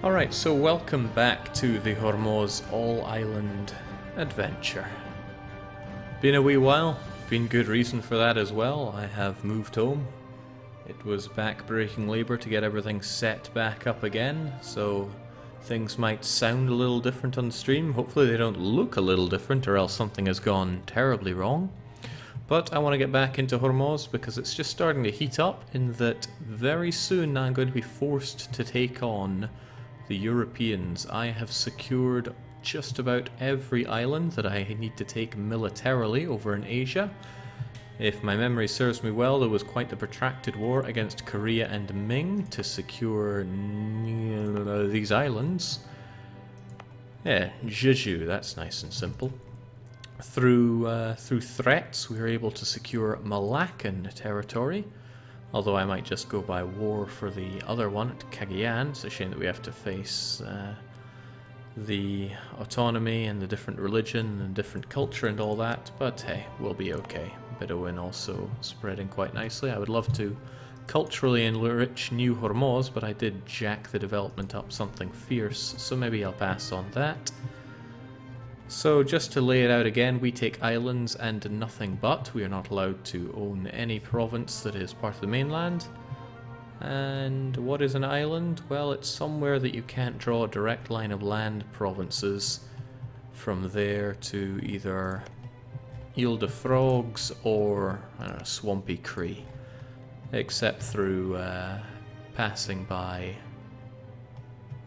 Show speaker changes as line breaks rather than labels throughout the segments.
Alright, so welcome back to the Hormuz all-island adventure. Been a wee while, been good reason for that as well. I have moved home. It was back-breaking labour to get everything set back up again, so things might sound a little different on the stream. Hopefully they don't look a little different, or else something has gone terribly wrong. But I want to get back into Hormuz because it's just starting to heat up, in that very soon I'm going to be forced to take on the Europeans. I have secured just about every island that I need to take militarily over in Asia. If my memory serves me well, there was quite the protracted war against Korea and Ming to secure these islands. Yeah, Jeju, that's nice and simple. Through threats, we were able to secure Malaccan territory. Although I might just go by war for the other one at Cagayan. It's a shame that we have to face the autonomy and the different religion and different culture and all that. But hey, we'll be okay. Bedouin also spreading quite nicely. I would love to culturally enrich New Hormuz, but I did jack the development up something fierce, so maybe I'll pass on that. So just to lay it out again, we take islands and nothing but. We are not allowed to own any province that is part of the mainland. And what is an island? Well, it's somewhere that you can't draw a direct line of land provinces from there to either Ile de Frogs or, I don't know, Swampy Cree. Except through passing by...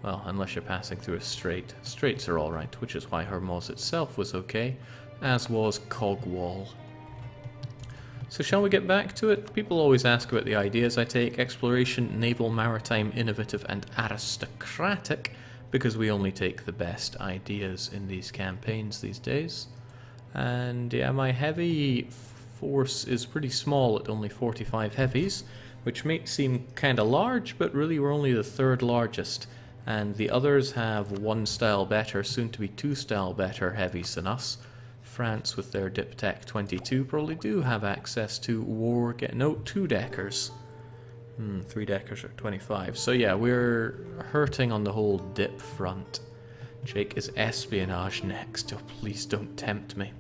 Well, unless you're passing through a strait. Straits are alright, which is why Hormuz itself was okay, as was Cogwall. So shall we get back to it? People always ask about the ideas I take: exploration, naval, maritime, innovative, and aristocratic, because we only take the best ideas in these campaigns these days. And yeah, my heavy force is pretty small at only 45 heavies, which may seem kinda large, but really we're only the third largest. And the others have one style better, soon to be two style better heavies than us. France with their Diptech 22 probably do have access to two deckers. Three deckers are 25. So yeah, we're hurting on the whole dip front. Jake, is espionage next? Oh, please don't tempt me.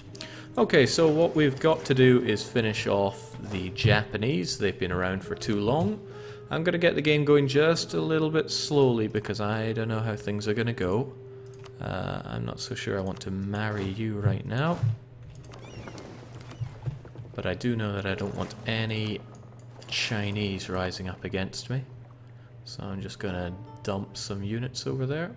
Okay, so what we've got to do is finish off the Japanese. They've been around for too long. I'm going to get the game going just a little bit slowly because I don't know how things are going to go. I'm not so sure I want to marry you right now. But I do know that I don't want any Chinese rising up against me. So I'm just going to dump some units over there.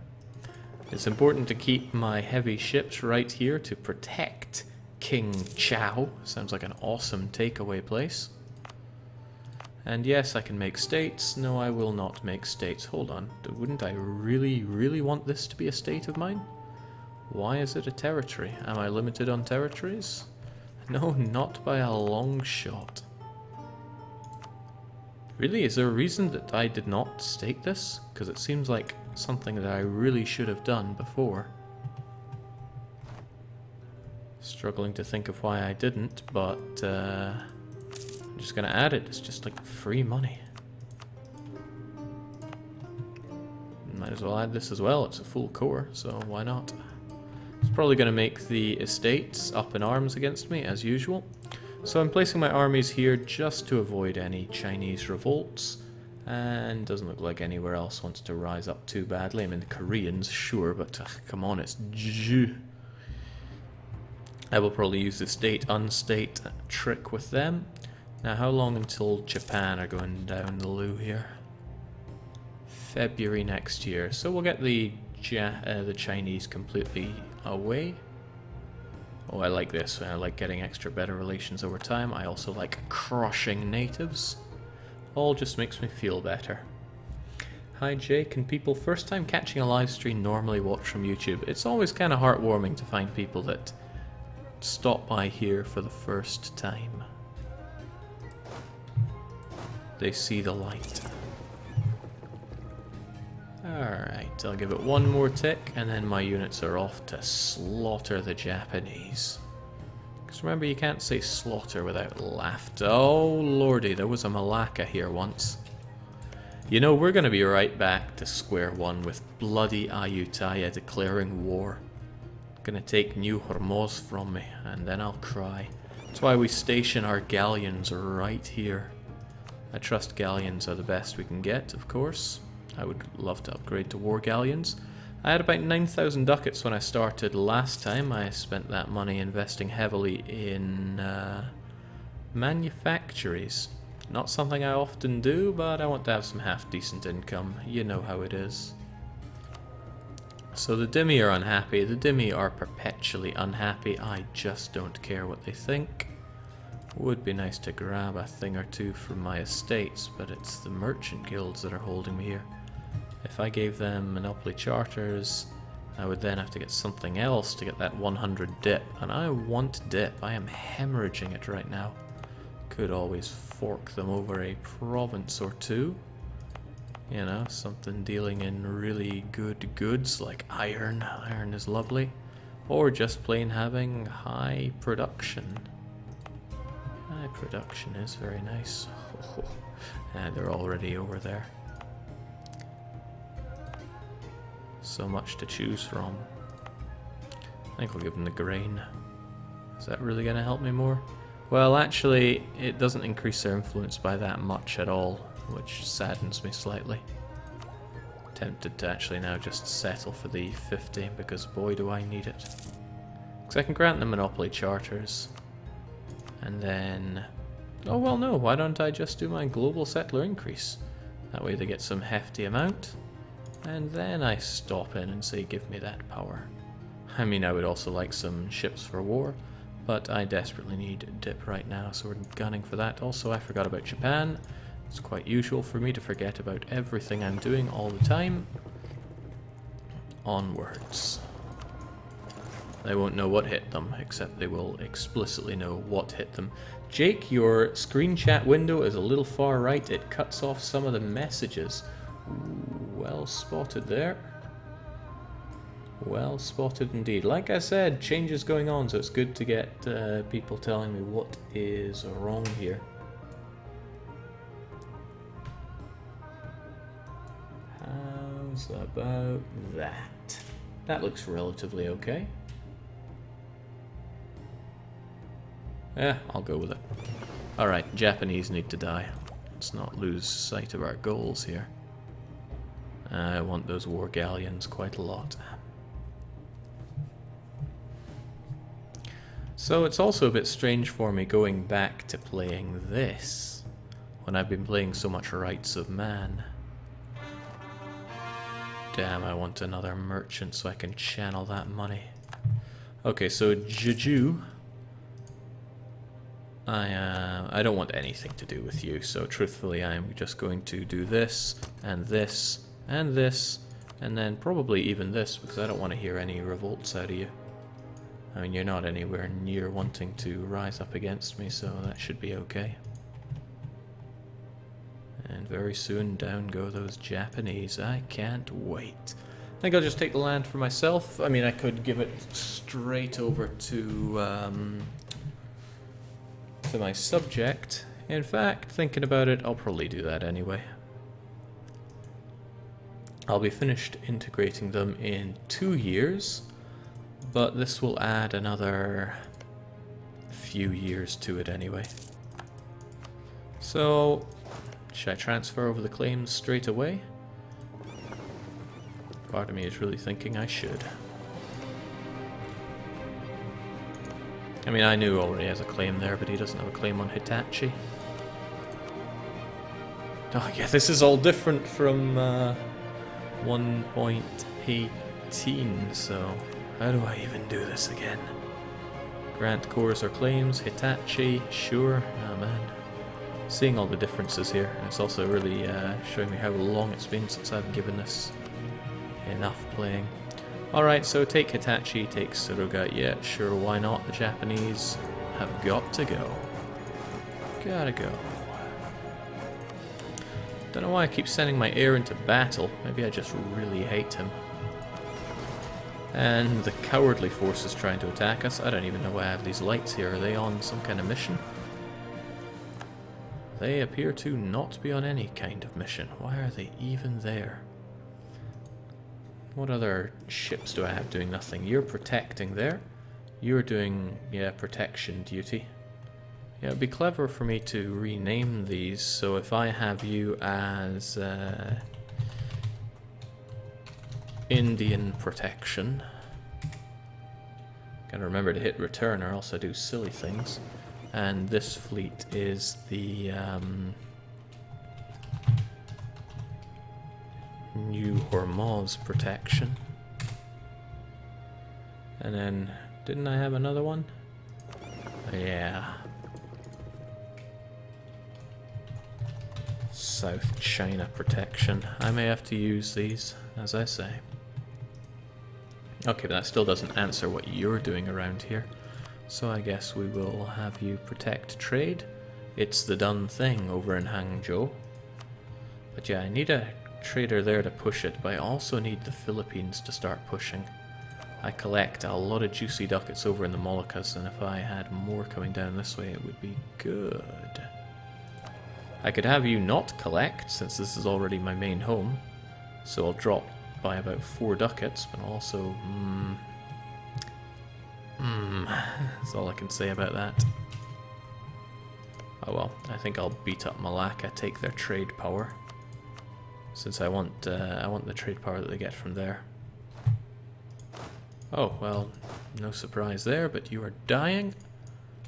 It's important to keep my heavy ships right here to protect King Chow. Sounds like an awesome takeaway place. And yes, I can make states. No, I will not make states. Hold on. Wouldn't I really, really want this to be a state of mine? Why is it a territory? Am I limited on territories? No, not by a long shot. Really? Is there a reason that I did not state this? Because it seems like something that I really should have done before. Struggling to think of why I didn't, but... I'm just gonna add it. It's just like free money. Might as well add this as well. It's a full core, so why not? It's probably gonna make the estates up in arms against me as usual. So I'm placing my armies here just to avoid any Chinese revolts. And doesn't look like anywhere else wants to rise up too badly. I mean, the Koreans, sure, but come on, it's Jeju. I will probably use the state-unstate trick with them. Now, how long until Japan are going down the loo here? February next year. So we'll get the Chinese completely away. Oh, I like this. I like getting extra better relations over time. I also like crushing natives. All just makes me feel better. Hi Jay, can people first time catching a live stream normally watch from YouTube? It's always kind of heartwarming to find people that stop by here for the first time. They see the light. Alright, I'll give it one more tick, and then my units are off to slaughter the Japanese. Because remember, you can't say slaughter without laughter. Oh lordy, there was a Malacca here once. You know, we're going to be right back to square one with bloody Ayutthaya declaring war. Gonna take New Hormuz from me, and then I'll cry. That's why we station our galleons right here. I trust galleons are the best we can get, of course. I would love to upgrade to war galleons. I had about 9,000 ducats when I started last time. I spent that money investing heavily in manufactories. Not something I often do, but I want to have some half-decent income. You know how it is. So the Dhimmi are unhappy. The Dhimmi are perpetually unhappy. I just don't care what they think. Would be nice to grab a thing or two from my estates, but it's the merchant guilds that are holding me here. If I gave them monopoly charters, I would then have to get something else to get that 100 dip, and I want dip. I am hemorrhaging it right now. Could always fork them over a province or two. You know, something dealing in really good goods like iron. Iron is lovely. Or just plain having high production. High production is very nice. Oh, and they're already over there. So much to choose from. I think I'll give them the grain. Is that really going to help me more? Well, actually, it doesn't increase their influence by that much at all, which saddens me slightly. Tempted to actually now just settle for the 50, because boy do I need it. Because I can grant them monopoly charters. And then... oh well no, why don't I just do my global settler increase? That way they get some hefty amount. And then I stop in and say give me that power. I mean, I would also like some ships for war, but I desperately need dip right now, so we're gunning for that. Also, I forgot about Japan. It's quite usual for me to forget about everything I'm doing all the time. Onwards. They won't know what hit them, except they will explicitly know what hit them. Jake, your screen chat window is a little far right. It cuts off some of the messages. Ooh, well spotted there. Well spotted indeed. Like I said, changes going on, so it's good to get people telling me what is wrong here. How's about that? That looks relatively okay. Yeah, I'll go with it. Alright, Japanese need to die. Let's not lose sight of our goals here. I want those war galleons quite a lot. So it's also a bit strange for me going back to playing this, when I've been playing so much Rights of Man. Damn, I want another merchant so I can channel that money. Okay, so Jeju. I don't want anything to do with you, so truthfully I'm just going to do this, and this, and this, and then probably even this, because I don't want to hear any revolts out of you. I mean, you're not anywhere near wanting to rise up against me, so that should be okay. And very soon down go those Japanese. I can't wait. I think I'll just take the land for myself. I mean, I could give it straight over to my subject. In fact, thinking about it, I'll probably do that anyway. I'll be finished integrating them in 2 years, but this will add another few years to it anyway. So, should I transfer over the claims straight away? Part of me is really thinking I should. I mean, I knew already has a claim there, but he doesn't have a claim on Hitachi. Oh yeah, this is all different from 1.18, so how do I even do this again? Grant cores or claims, Hitachi, sure, oh man. Seeing all the differences here, and it's also really showing me how long it's been since I've given this enough playing. Alright, so take Hitachi, take Suruga, yeah, sure, why not? The Japanese have got to go. Gotta go. Don't know why I keep sending my heir into battle. Maybe I just really hate him. And the cowardly forces trying to attack us. I don't even know why I have these lights here. Are they on some kind of mission? They appear to not be on any kind of mission. Why are they even there? What other ships do I have doing nothing? You're protecting there. You're doing, yeah, protection duty. Yeah, it'd be clever for me to rename these, so if I have you as Indian protection, gotta remember to hit return or else I do silly things. And this fleet is the New Hormuz protection. And then, didn't I have another one? Yeah. South China protection. I may have to use these, as I say. Okay, but that still doesn't answer what you're doing around here. So I guess we will have you protect trade. It's the done thing over in Hangzhou. But yeah, I need a trader there to push it, but I also need the Philippines to start pushing. I collect a lot of juicy ducats over in the Moluccas, and if I had more coming down this way, it would be good. I could have you not collect, since this is already my main home, so I'll drop by about 4 ducats, but also... that's all I can say about that. Oh well, I think I'll beat up Malacca, take their trade power, since I want the trade power that they get from there. Oh, well, no surprise there, but you are dying.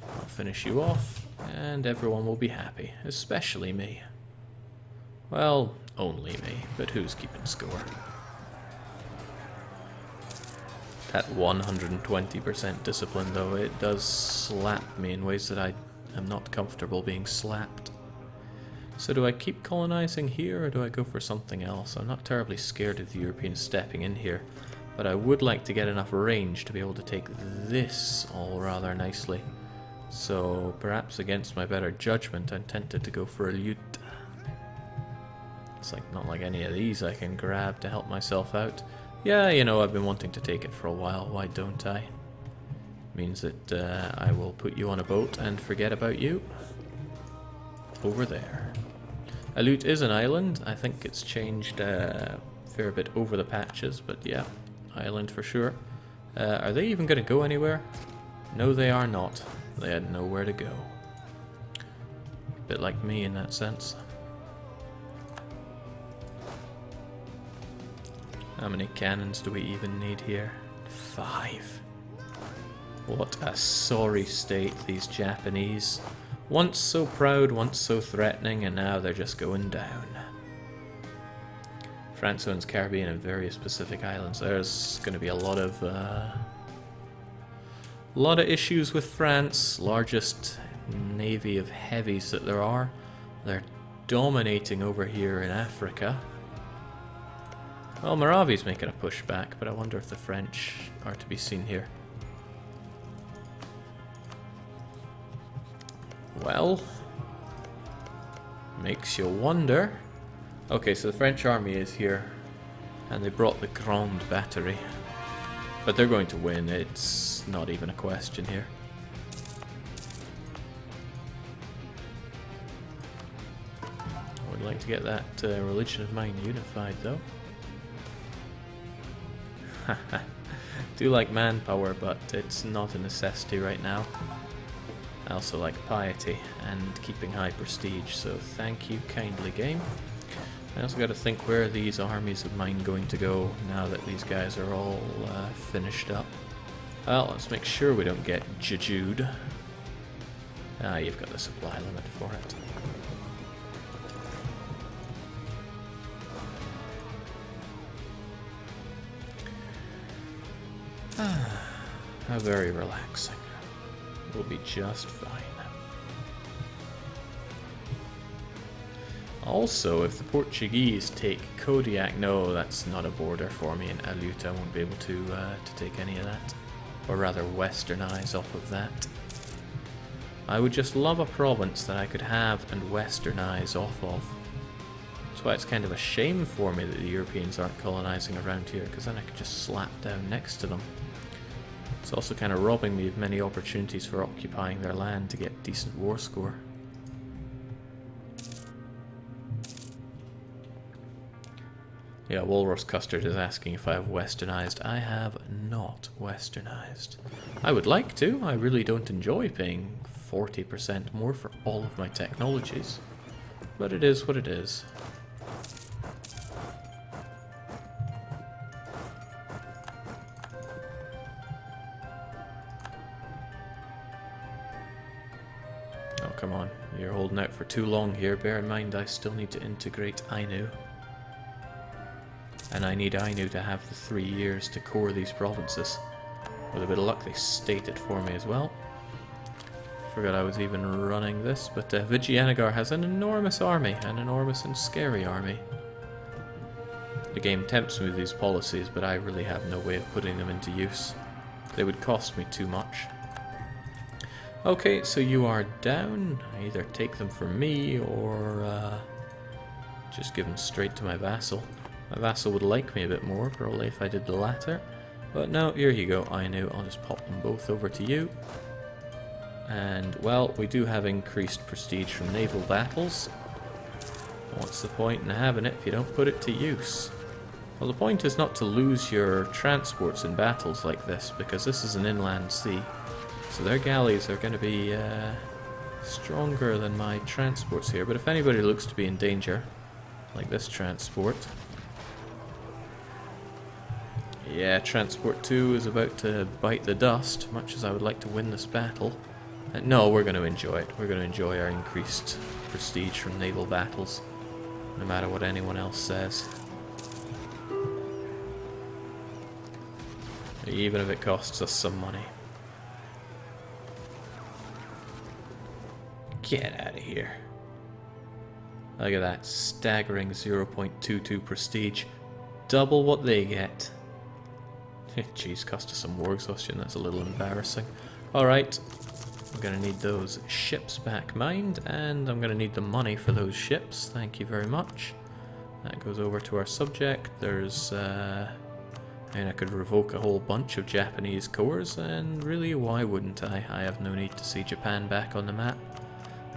I'll finish you off, and everyone will be happy, especially me. Well, only me, but who's keeping score? That 120% discipline, though, it does slap me in ways that I am not comfortable being slapped. So do I keep colonizing here, or do I go for something else? I'm not terribly scared of the Europeans stepping in here, but I would like to get enough range to be able to take this all rather nicely. So perhaps against my better judgment, I'm tempted to go for a Lute. It's not like any of these I can grab to help myself out. Yeah, you know, I've been wanting to take it for a while, why don't I? Means that I will put you on a boat and forget about you. Over there. Aleut is an island. I think it's changed a fair bit over the patches, but yeah, island for sure. Are they even going to go anywhere? No, they are not. They had nowhere to go. Bit like me in that sense. How many cannons do we even need here? 5. What a sorry state, these Japanese. Once so proud, once so threatening, and now they're just going down. France owns Caribbean and various Pacific islands. There's going to be a lot of issues with France. Largest navy of heavies that there are. They're dominating over here in Africa. Well, Moravi's making a pushback, but I wonder if the French are to be seen here. Well, makes you wonder. Okay, so the French army is here, and they brought the Grande Battery. But they're going to win, it's not even a question here. I would like to get that religion of mine unified, though. Do like manpower, but it's not a necessity right now. I also like piety and keeping high prestige, so thank you kindly, game. I also got to think, where are these armies of mine going to go now that these guys are all finished up? Well, let's make sure we don't get jujued. Ah, you've got the supply limit for it. How very relaxing. We'll be just fine. Also, if the Portuguese take Kodiak, no, that's not a border for me in Aleut. I won't be able to take any of that. Or rather, westernize off of that. I would just love a province that I could have and westernize off of. That's why it's kind of a shame for me that the Europeans aren't colonizing around here, because then I could just slap down next to them. It's also kind of robbing me of many opportunities for occupying their land to get decent war score. Yeah, Walrus Custard is asking if I have westernized. I have not westernized. I would like to. I really don't enjoy paying 40% more for all of my technologies. But it is what it is. Oh, come on. You're holding out for too long here. Bear in mind I still need to integrate Ainu. And I need Ainu to have the 3 years to core these provinces. With a bit of luck, they state it for me as well. Forgot I was even running this, but Vijayanagara has an enormous army, an enormous and scary army. The game tempts me with these policies, but I really have no way of putting them into use. They would cost me too much. Okay, so you are down. I either take them from me, or just give them straight to my vassal. My vassal would like me a bit more, probably, if I did the latter. But no, here you go, Ainu. I'll just pop them both over to you. And, well, we do have increased prestige from naval battles. What's the point in having it if you don't put it to use? Well, the point is not to lose your transports in battles like this, because this is an inland sea. So their galleys are going to be stronger than my transports here. But if anybody looks to be in danger, like this transport... Yeah, Transport 2 is about to bite the dust, much as I would like to win this battle. No, we're going to enjoy it. We're going to enjoy our increased prestige from naval battles, no matter what anyone else says. Even if it costs us some money. Get out of here. Look at that, staggering 0.22 prestige. Double what they get. Jeez, cost us some war exhaustion, that's a little embarrassing. Alright, we're going to need those ships back mined, and I'm going to need the money for those ships, thank you very much. That goes over to our subject. There's, I mean, I could revoke a whole bunch of Japanese cores, and really, why wouldn't I? I have no need to see Japan back on the map,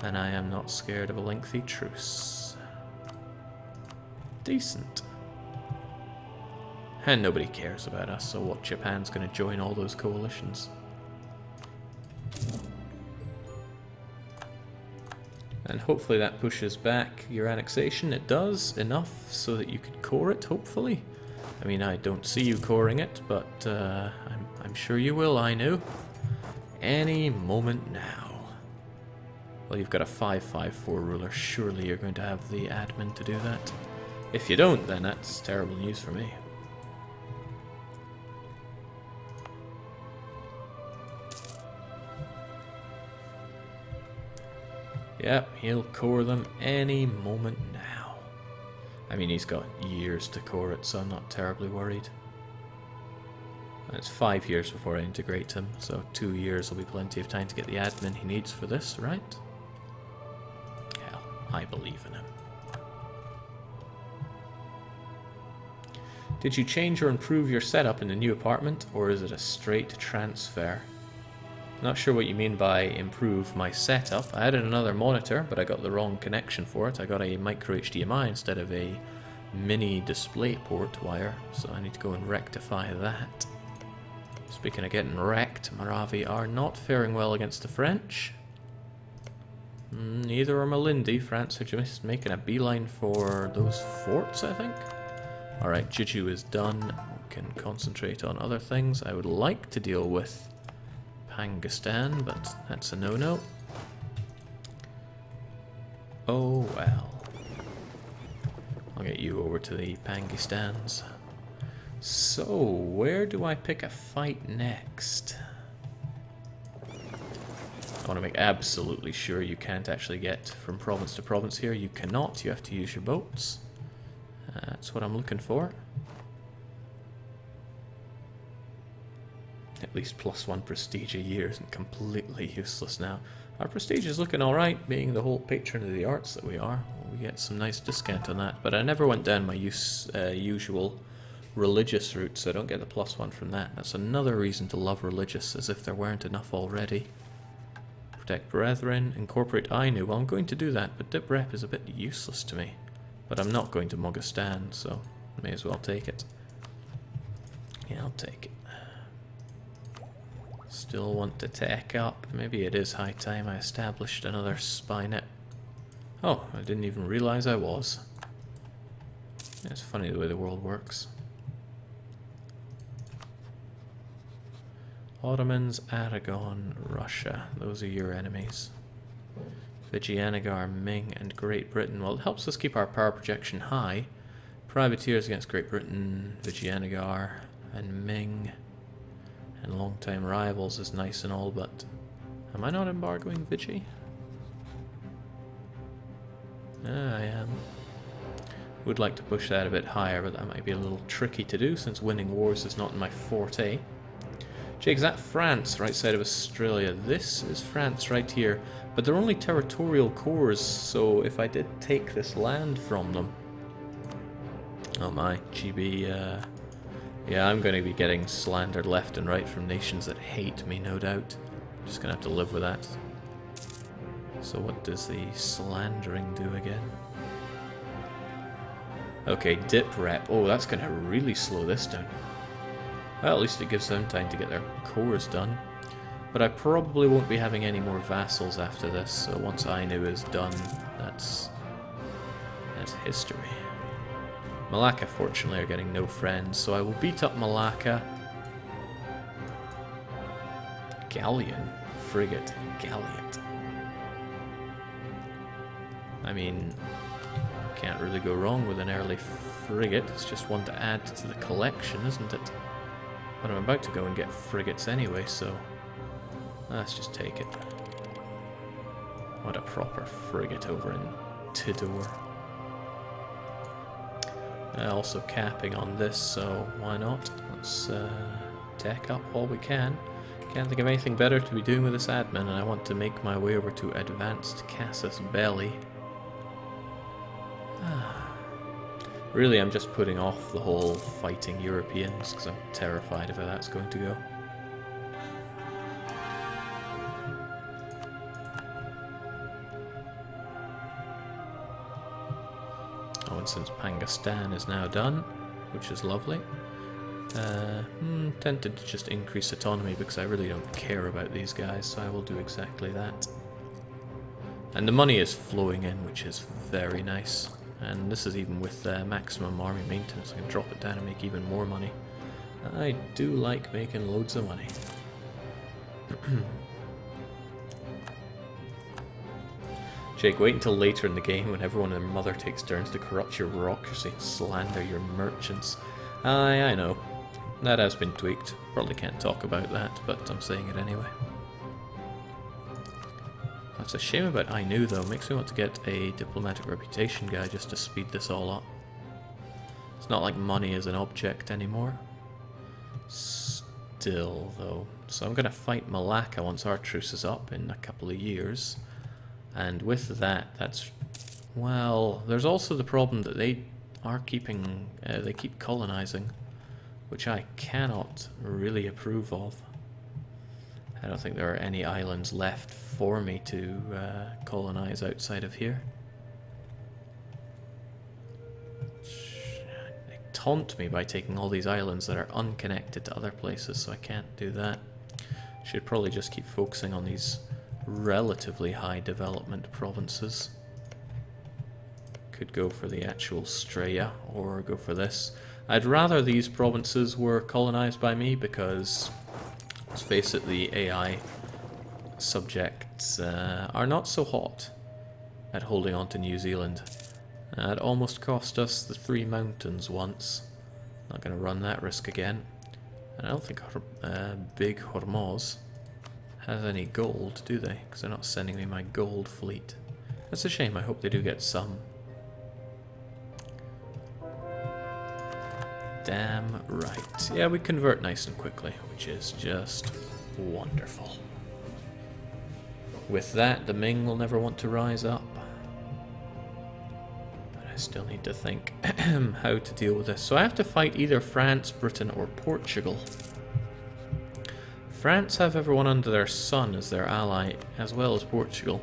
and I am not scared of a lengthy truce. Decent. And nobody cares about us, so what, Japan's going to join all those coalitions? And hopefully that pushes back your annexation. It does, enough so that you could core it, hopefully. I mean, I don't see you coring it, but I'm sure you will, Ainu. Any moment now. Well, you've got a 5-5-4 ruler. Surely you're going to have the admin to do that. If you don't, then that's terrible news for me. Yep, he'll core them any moment now. I mean, he's got years to core it, so I'm not terribly worried. And it's 5 years before I integrate him, so 2 years will be plenty of time to get the admin he needs for this, right? Hell, I believe in him. Did you change or improve your setup in the new apartment, or is it a straight transfer? Not sure what you mean by improve my setup. I added another monitor, but I got the wrong connection for it. I got a micro HDMI instead of a mini display port wire, so I need to go and rectify that. Speaking of getting wrecked, Moravi are not faring well against the French. Neither are Malindi. France are just making a beeline for those forts, I think. Alright, Juju is done. We can concentrate on other things. I would like to deal with Pangistan, but that's a no-no. Oh well. I'll get you over to the Pangistans. So, where do I pick a fight next? I want to make absolutely sure you can't actually get from province to province here. You cannot, you have to use your boats. That's what I'm looking for. At least +1 prestige a year isn't completely useless now. Our prestige is looking alright, being the whole patron of the arts that we are. We get some nice discount on that, but I never went down my usual religious route, so I don't get the +1 from that. That's another reason to love religious, as if there weren't enough already. Protect brethren, incorporate Ainu. Well, I'm going to do that, but dip rep is a bit useless to me. But I'm not going to Moghastan, so May as well take it. Yeah, I'll take it. Still want to tech up. Maybe it is high time I established another spy net. Oh, I didn't even realize I was. It's funny the way the world works. Ottomans, Aragon, Russia. Those are your enemies. Vijayanagara, Ming, and Great Britain. Well, it helps us keep our power projection high. Privateers against Great Britain, Vijayanagara, and Ming. And long-time rivals is nice and all, but am I not embargoing Vichy? I am. Would like to push that a bit higher, but that might be a little tricky to do since winning wars is not in my forte. Jake, is that France right side of Australia? This is France right here, but they're only territorial cores, so if I did take this land from them... Oh my, GB, yeah, I'm going to be getting slandered left and right from nations that hate me, no doubt. I'm just going to have to live with that. So what does the slandering do again? Okay, dip rep. Oh, that's going to really slow this down. Well, at least it gives them time to get their cores done. But I probably won't be having any more vassals after this, so once Ainu is done, that's history. Malacca, fortunately, are getting no friends, so I will beat up Malacca. Galleon? Frigate. Galleot. I mean, can't really go wrong with an early frigate. It's just one to add to the collection, isn't it? But I'm about to go and get frigates anyway, so let's just take it. What a proper frigate over in Tidor. Also capping on this, so why not? Let's tech up all we can. Can't think of anything better to be doing with this admin, and I want to make my way over to Advanced Casus Belli. Really, I'm just putting off the whole fighting Europeans, because I'm terrified of how that's going to go. Oh, and since Pangastan is now done, which is lovely, tempted to just increase autonomy because I really don't care about these guys, so I will do exactly that. And the money is flowing in, which is very nice. And this is even with maximum army maintenance. I can drop it down and make even more money. I do like making loads of money. Jake, wait until later in the game when everyone and their mother takes turns to corrupt your bureaucracy and slander your merchants. I know. That has been tweaked. Probably can't talk about that, but I'm saying it anyway. That's a shame about Ainu though. Makes me want to get a diplomatic reputation guy just to speed this all up. It's not like money is an object anymore. Still though. So I'm going to fight Malacca once our truce is up in a couple of years. And with that, that's... Well, there's also the problem that they are keeping... they keep colonizing, which I cannot really approve of. I don't think there are any islands left for me to colonize outside of here. They taunt me by taking all these islands that are unconnected to other places, so I can't do that. Should probably just keep focusing on these relatively high development provinces. Could go for the actual Straya or go for this. I'd rather these provinces were colonized by me because, let's face it, the AI subjects are not so hot at holding on to New Zealand. It almost cost us the 3 mountains once. Not going to run that risk again. And I don't think big Hormuz has any gold, do they? Because they're not sending me my gold fleet. That's a shame. I hope they do get some. Damn right. Yeah, we convert nice and quickly, which is just wonderful. With that, the Ming will never want to rise up. But I still need to think how to deal with this. So I have to fight either France, Britain, or Portugal. France have everyone under their sun as their ally, as well as Portugal.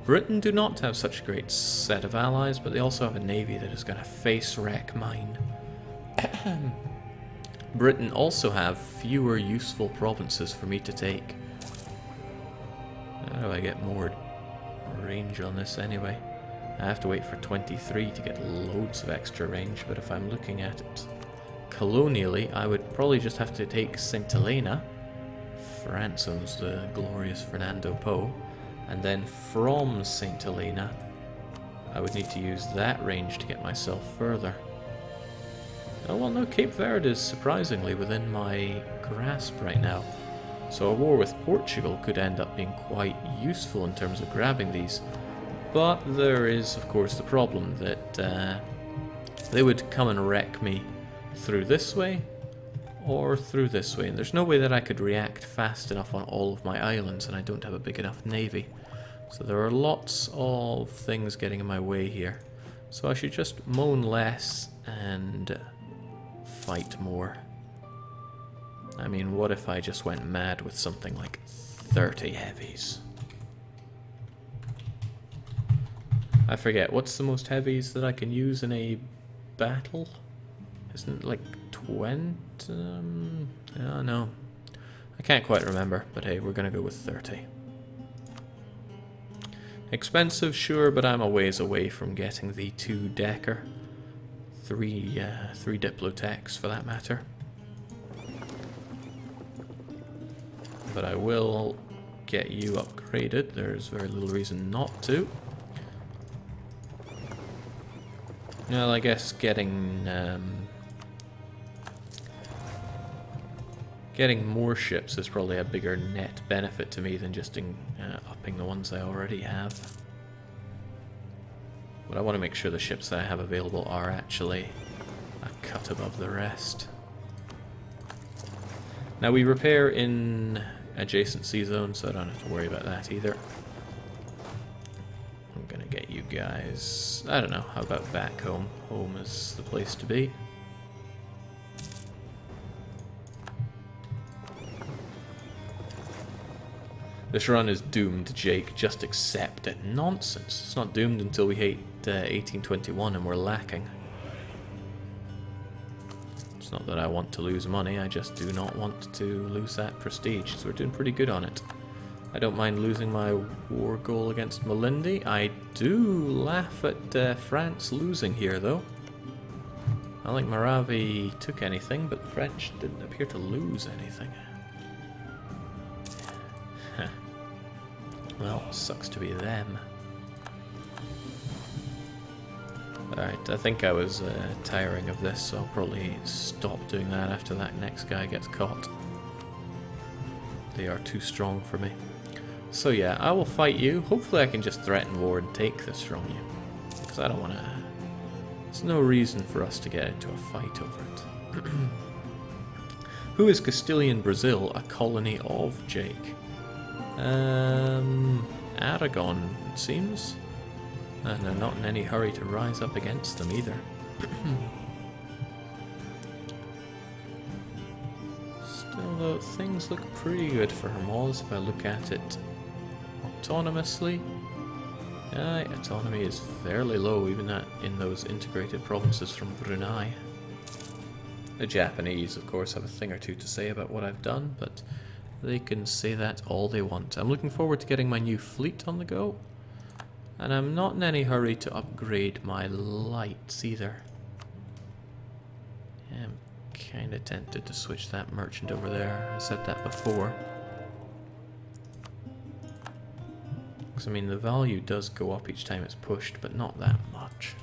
Britain do not have such a great set of allies, but they also have a navy that is going to face wreck mine. Britain also have fewer useful provinces for me to take. How do I get more range on this anyway? I have to wait for 23 to get loads of extra range, but if I'm looking at it colonially, I would probably just have to take St. Helena. France owns the glorious Fernando Po, and then from St. Helena, I would need to use that range to get myself further. Oh well, no, Cape Verde is surprisingly within my grasp right now. So a war with Portugal could end up being quite useful in terms of grabbing these. But there is, of course, the problem that they would come and wreck me through this way or through this way. And there's no way that I could react fast enough on all of my islands, and I don't have a big enough navy. So there are lots of things getting in my way here. So I should just moan less and fight more. I mean, what if I just went mad with something like 30 heavies? I forget, what's the most heavies that I can use in a battle? Isn't it like 20? Oh, no. I can't quite remember, but hey, we're gonna go with 30. Expensive, sure, but I'm a ways away from getting the 2-decker. 3 Diplotechs, for that matter. But I will get you upgraded. There's very little reason not to. Well, I guess getting more ships is probably a bigger net benefit to me than just upping the ones I already have. But I want to make sure the ships that I have available are actually a cut above the rest. Now we repair in adjacent sea zones, so I don't have to worry about that either. I'm gonna get you guys, I don't know, how about back home? Home is the place to be. This run is doomed, Jake. Just accept it. Nonsense. It's not doomed until we hit 1821 and we're lacking. It's not that I want to lose money, I just do not want to lose that prestige, so we're doing pretty good on it. I don't mind losing my war goal against Malindi. I do laugh at France losing here, though. I don't think Moravi took anything, but the French didn't appear to lose anything. Well, sucks to be them. Alright, I think I was tiring of this, so I'll probably stop doing that after that next guy gets caught. They are too strong for me. So yeah, I will fight you. Hopefully I can just threaten war and take this from you. Because I don't want to... There's no reason for us to get into a fight over it. Who is Castilian Brazil a colony of, Jake? Aragon, it seems. And they're not in any hurry to rise up against them either. Still though, things look pretty good for Hormuz if I look at it autonomously. Autonomy is fairly low, even in those integrated provinces from Brunei. The Japanese, of course, have a thing or two to say about what I've done, but they can say that all they want. I'm looking forward to getting my new fleet on the go. And I'm not in any hurry to upgrade my lights either. Yeah, I'm kind of tempted to switch that merchant over there. I said that before. Because, I mean, the value does go up each time it's pushed, but not that much.